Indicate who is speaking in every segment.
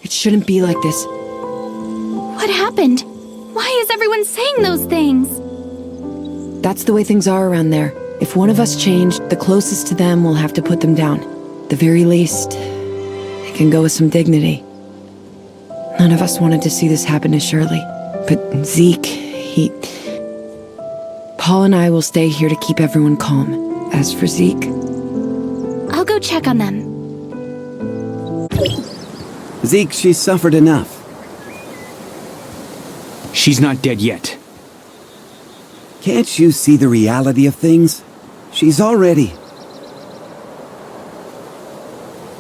Speaker 1: It shouldn't be like this.
Speaker 2: What happened? Why is everyone saying those things?
Speaker 1: That's the way things are around there. If one of us changed, the closest to them will have to put them down. At the very least, they can go with some dignity. None of us wanted to see this happen to Shirley. But Zeke, Paul and I will stay here to keep everyone calm. As for Zeke...
Speaker 2: I'll go check on them.
Speaker 3: Zeke, she's suffered enough.
Speaker 4: She's not dead yet.
Speaker 3: Can't you see the reality of things? She's already...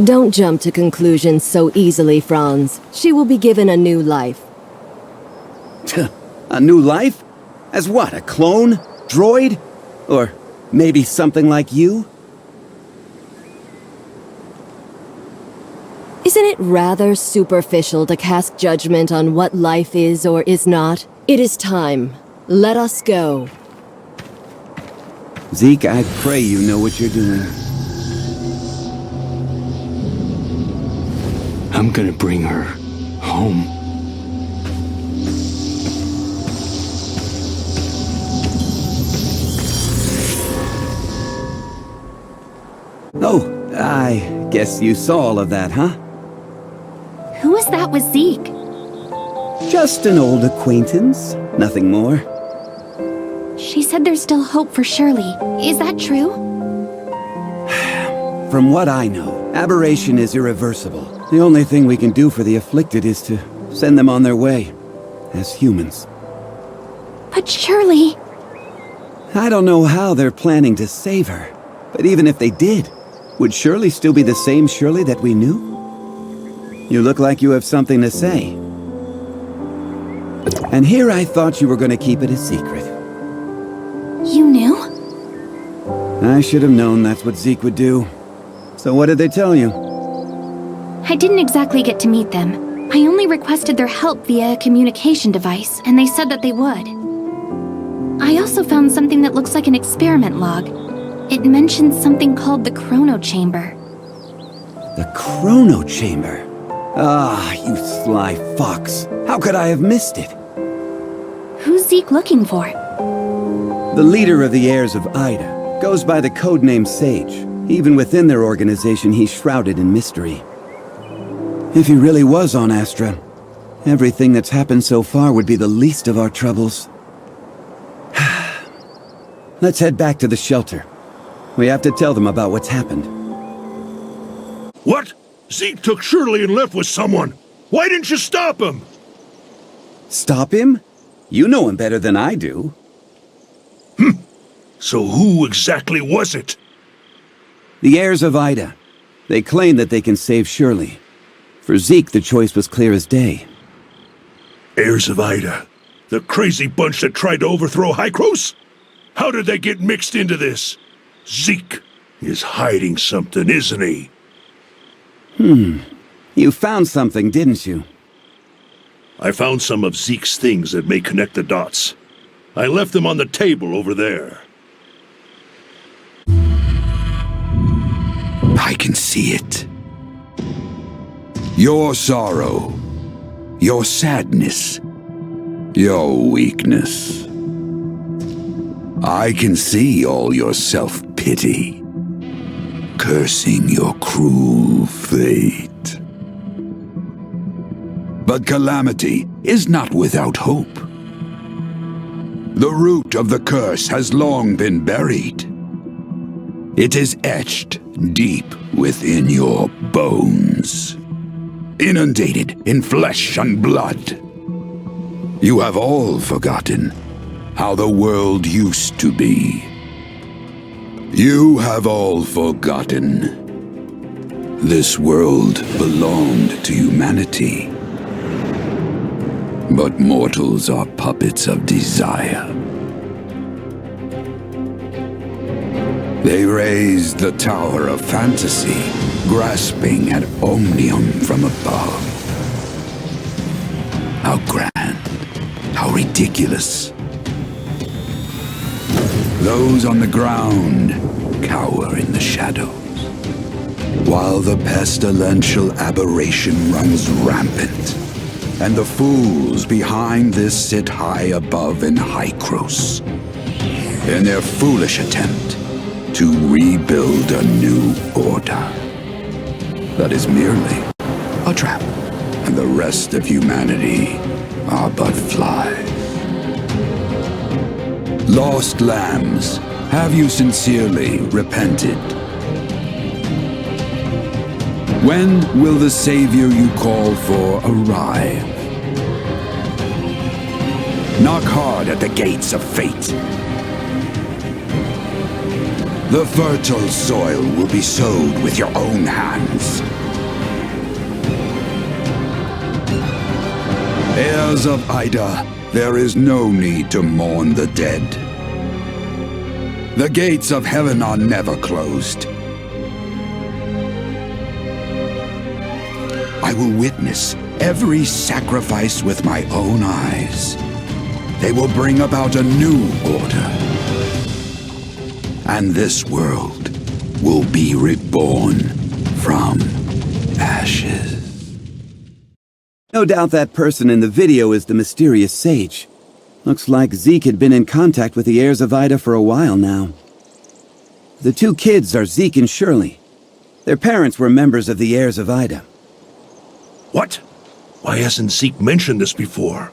Speaker 5: Don't jump to conclusions so easily, Franz. She will be given a new life.
Speaker 3: A new life? As what, a clone? Droid? Or maybe something like you?
Speaker 5: Isn't it rather superficial to cast judgment on what life is or is not? It is time. Let us go.
Speaker 3: Zeke, I pray you know what you're doing.
Speaker 4: I'm gonna bring her home.
Speaker 3: Oh, I guess you saw all of that, huh?
Speaker 2: Who is that with Zeke?
Speaker 3: Just an old acquaintance, nothing more.
Speaker 2: She said there's still hope for Shirley. Is that true?
Speaker 3: From what I know, aberration is irreversible. The only thing we can do for the afflicted is to send them on their way, as humans.
Speaker 2: But Shirley...
Speaker 3: I don't know how they're planning to save her, but even if they did, would Shirley still be the same Shirley that we knew? You look like you have something to say. And here I thought you were going to keep it a secret.
Speaker 2: You knew?
Speaker 3: I should have known that's what Zeke would do. So what did they tell you?
Speaker 2: I didn't exactly get to meet them. I only requested their help via a communication device, and they said that they would. I also found something that looks like an experiment log. It mentions something called the Chrono Chamber.
Speaker 3: The Chrono Chamber? Ah, you sly fox. How could I have missed it?
Speaker 2: Who's Zeke looking for?
Speaker 3: The leader of the heirs of Ida goes by the codename Sage. Even within their organization, he's shrouded in mystery. If he really was on Astra, everything that's happened so far would be the least of our troubles. Let's head back to the shelter. We have to tell them about what's happened.
Speaker 6: What? Zeke took Shirley and left with someone. Why didn't you stop him?
Speaker 3: Stop him? You know him better than I do.
Speaker 6: So who exactly was it?
Speaker 3: The heirs of Ida. They claim that they can save Shirley. For Zeke, the choice was clear as day.
Speaker 6: Heirs of Ida? The crazy bunch that tried to overthrow Hykros? How did they get mixed into this? Zeke is hiding something, isn't he?
Speaker 3: You found something, didn't you?
Speaker 6: I found some of Zeke's things that may connect the dots. I left them on the table over there.
Speaker 7: I can see it. Your sorrow, your sadness, your weakness. I can see all your self-pity, cursing your cruel fate. But calamity is not without hope. The root of the curse has long been buried. It is etched deep within your bones, inundated in flesh and blood. You have all forgotten how the world used to be. You have all forgotten this world belonged to humanity. But mortals are puppets of desire. They raised the tower of fantasy, grasping at omnium from above. How grand, how ridiculous. Those on the ground cower in the shadows. while the pestilential aberration runs rampant, and the fools behind this sit high above in Hykros, in their foolish attempt to rebuild a new order that is merely a trap, and the rest of humanity are but flies. Lost lambs, have you sincerely repented? When will the savior you call for arrive? Knock hard at the gates of fate. The fertile soil will be sowed with your own hands. Heirs of Ida, there is no need to mourn the dead. The gates of heaven are never closed. I will witness every sacrifice with my own eyes. They will bring about a new order. And this world will be reborn from ashes.
Speaker 3: No doubt that person in the video is the mysterious sage. Looks like Zeke had been in contact with the heirs of Ida for a while now. The two kids are Zeke and Shirley. Their parents were members of the heirs of Ida.
Speaker 6: What? Why hasn't Zeke mentioned this before?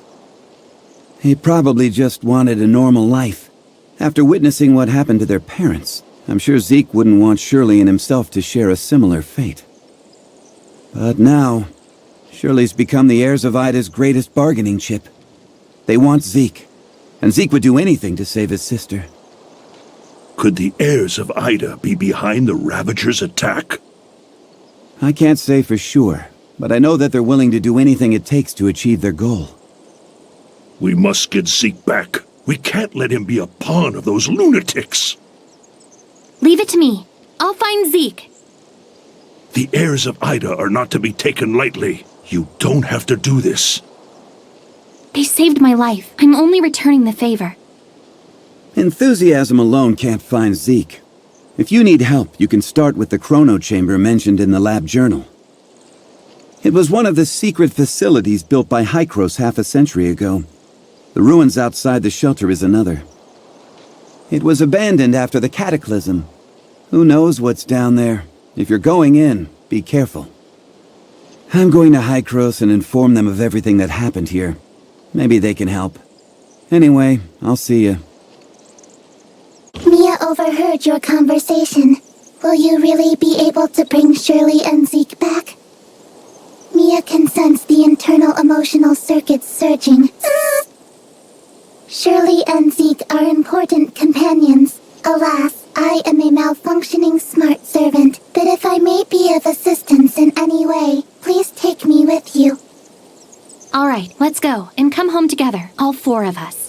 Speaker 3: He probably just wanted a normal life. After witnessing what happened to their parents, I'm sure Zeke wouldn't want Shirley and himself to share a similar fate. But now, Shirley's become the heirs of Ida's greatest bargaining chip. They want Zeke, and Zeke would do anything to save his sister.
Speaker 6: Could the heirs of Ida be behind the Ravagers' attack?
Speaker 3: I can't say for sure, but I know that they're willing to do anything it takes to achieve their goal.
Speaker 6: We must get Zeke back. We can't let him be a pawn of those lunatics.
Speaker 2: Leave it to me. I'll find Zeke.
Speaker 6: The heirs of Ida are not to be taken lightly. You don't have to do this.
Speaker 2: They saved my life. I'm only returning the favor.
Speaker 3: Enthusiasm alone can't find Zeke. If you need help, you can start with the chrono chamber mentioned in the lab journal. It was one of the secret facilities built by Hykros half a century ago. The ruins outside the shelter is another. It was abandoned after the cataclysm. Who knows what's down there? If you're going in, be careful. I'm going to Hykros and inform them of everything that happened here. Maybe they can help. Anyway, I'll see you.
Speaker 8: Mia overheard your conversation. Will you really be able to bring Shirley and Zeke back? Mia can sense the internal emotional circuits surging. Shirley and Zeke are important companions. Alas, I am a malfunctioning smart servant, but if I may be of assistance in any way, please take me with you.
Speaker 2: All right, let's go and come home together, all four of us.